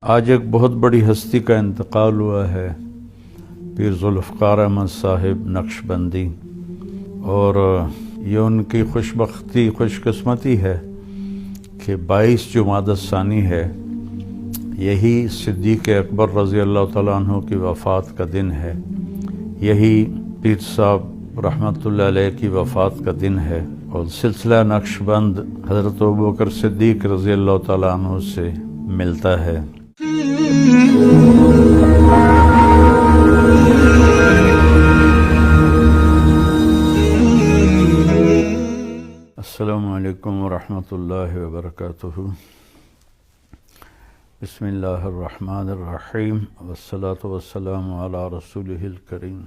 آج ایک بہت بڑی ہستی کا انتقال ہوا ہے، پیر ذوالفقار احمد صاحب نقشبندی، اور یہ ان کی خوش قسمتی ہے کہ 22 جمادی الثانی ہے، یہی صدیق اکبر رضی اللہ تعالیٰ عنہ کی وفات کا دن ہے، یہی پیر صاحب رحمۃ اللہ علیہ کی وفات کا دن ہے، اور سلسلہ نقشبند حضرت ابوبکر صدیق رضی اللہ تعالیٰ عنہ سے ملتا ہے۔ السلام علیکم ورحمۃ اللہ وبرکاتہ۔ بسم اللہ الرحمن الرحیم، والصلاة والسلام علی رسولہ الکریم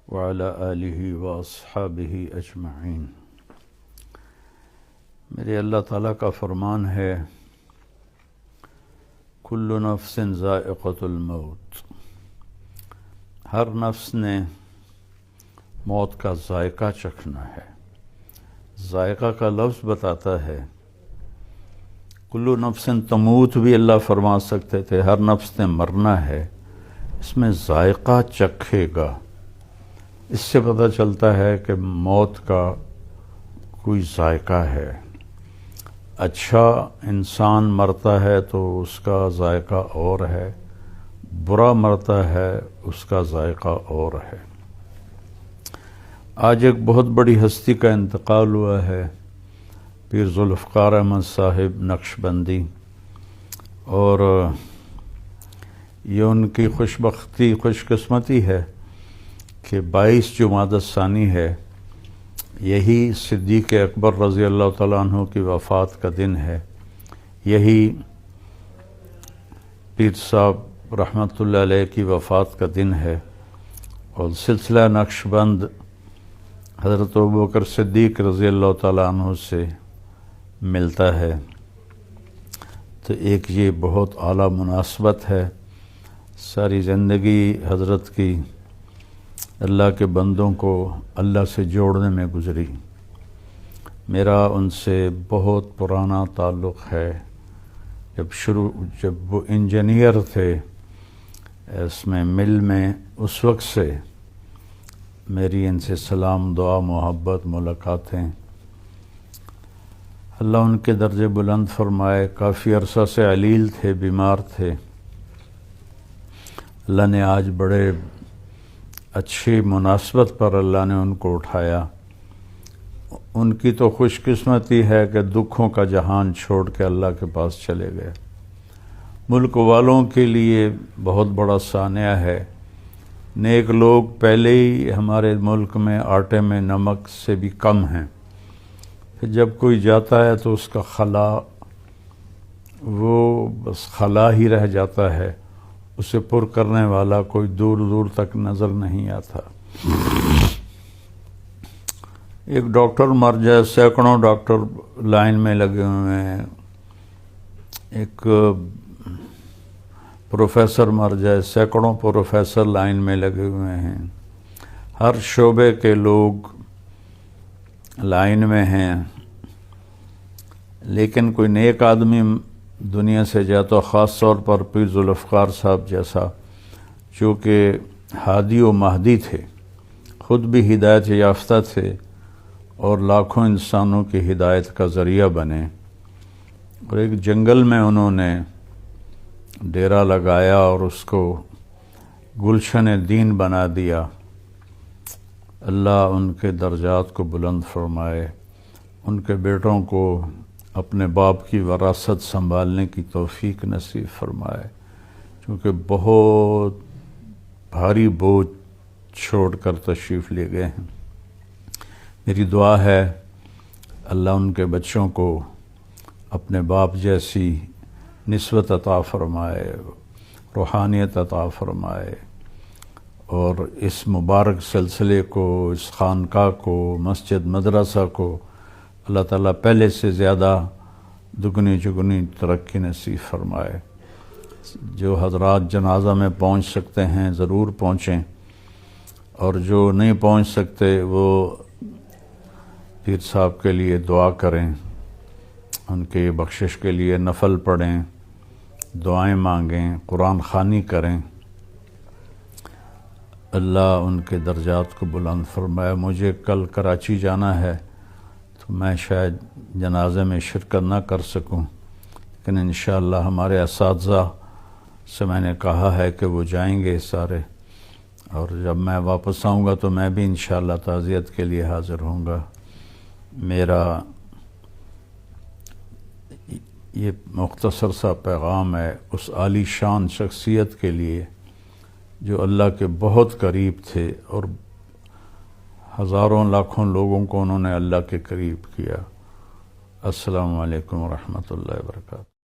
وعلی آلہ واصحابہ اجمعین۔ میرے اللہ تعالیٰ کا فرمان ہے، کل نفس ذائقۃ الموت، ہر نفس نے موت کا ذائقہ چکھنا ہے۔ ذائقہ کا لفظ بتاتا ہے، کل نفس تموت بھی اللہ فرما سکتے تھے، ہر نفس نے مرنا ہے، اس میں ذائقہ چکھے گا۔ اس سے پتہ چلتا ہے کہ موت کا کوئی ذائقہ ہے۔ اچھا انسان مرتا ہے تو اس کا ذائقہ اور ہے، برا مرتا ہے اس کا ذائقہ اور ہے۔ آج ایک بہت بڑی ہستی کا انتقال ہوا ہے، پیر ذوالفقار احمد صاحب نقشبندی، اور یہ ان کی خوش قسمتی ہے کہ 22 جمادی الثانی ہے، یہی صدیق اکبر رضی اللہ تعالیٰ عنہ کی وفات کا دن ہے، یہی پیر صاحب رحمۃ اللہ علیہ کی وفات کا دن ہے، اور سلسلہ نقشبند حضرت ابوبکر صدیق رضی اللہ تعالیٰ عنہ سے ملتا ہے۔ تو ایک یہ بہت اعلیٰ مناسبت ہے، ساری زندگی حضرت کی اللہ کے بندوں کو اللہ سے جوڑنے میں گزری۔ میرا ان سے بہت پرانا تعلق ہے، جب وہ انجینئر تھے اس میں مل میں، اس وقت سے میری ان سے سلام، دعا، محبت، ملاقاتیں۔ اللہ ان کے درجے بلند فرمائے۔ کافی عرصہ سے علیل تھے، بیمار تھے، اللہ نے آج بڑے اچھی مناسبت پر اللہ نے ان کو اٹھایا۔ ان کی تو خوش قسمتی ہے کہ دکھوں کا جہان چھوڑ کے اللہ کے پاس چلے گئے۔ ملک والوں کے لیے بہت بڑا سانحہ ہے۔ نیک لوگ پہلے ہی ہمارے ملک میں آٹے میں نمک سے بھی کم ہیں، پھر جب کوئی جاتا ہے تو اس کا خلا، وہ بس خلا ہی رہ جاتا ہے، اسے پر کرنے والا کوئی دور دور تک نظر نہیں آتا۔ ایک ڈاکٹر مر جائے، سینکڑوں ڈاکٹر لائن میں لگے ہوئے ہیں، ایک پروفیسر مر جائے، سینکڑوں پروفیسر لائن میں لگے ہوئے ہیں، ہر شعبے کے لوگ لائن میں ہیں، لیکن کوئی نیک آدمی دنیا سے جائے تو خاص طور پر پیر ذوالفقار صاحب جیسا، جو کہ ہادی و مہدی تھے، خود بھی ہدایت یافتہ تھے اور لاکھوں انسانوں کی ہدایت کا ذریعہ بنے، اور ایک جنگل میں انہوں نے ڈیرا لگایا اور اس کو گلشن دین بنا دیا۔ اللہ ان کے درجات کو بلند فرمائے، ان کے بیٹوں کو اپنے باپ کی وراثت سنبھالنے کی توفیق نصیب فرمائے، چونکہ بہت بھاری بوجھ چھوڑ کر تشریف لے گئے ہیں۔ میری دعا ہے اللہ ان کے بچوں کو اپنے باپ جیسی نسبت عطا فرمائے، روحانیت عطا فرمائے، اور اس مبارک سلسلے کو، اس خانقاہ کو، مسجد مدرسہ کو اللہ تعالیٰ پہلے سے زیادہ دگنی چگنی ترقی نصیب فرمائے۔ جو حضرات جنازہ میں پہنچ سکتے ہیں ضرور پہنچیں، اور جو نہیں پہنچ سکتے وہ پیر صاحب کے لیے دعا کریں، ان کے بخشش کے لیے نفل پڑھیں، دعائیں مانگیں، قرآن خوانی کریں، اللہ ان کے درجات کو بلند فرمائے۔ مجھے کل کراچی جانا ہے تو میں شاید جنازے میں شرکت نہ کر سکوں، لیکن انشاءاللہ ہمارے اساتذہ سے میں نے کہا ہے کہ وہ جائیں گے سارے، اور جب میں واپس آؤں گا تو میں بھی انشاءاللہ تعزیت کے لیے حاضر ہوں گا۔ میرا یہ مختصر سا پیغام ہے اس عالی شان شخصیت کے لیے جو اللہ کے بہت قریب تھے، اور ہزاروں لاکھوں لوگوں کو انہوں نے اللہ کے قریب کیا۔ السلام علیکم ورحمۃ اللہ وبرکاتہ۔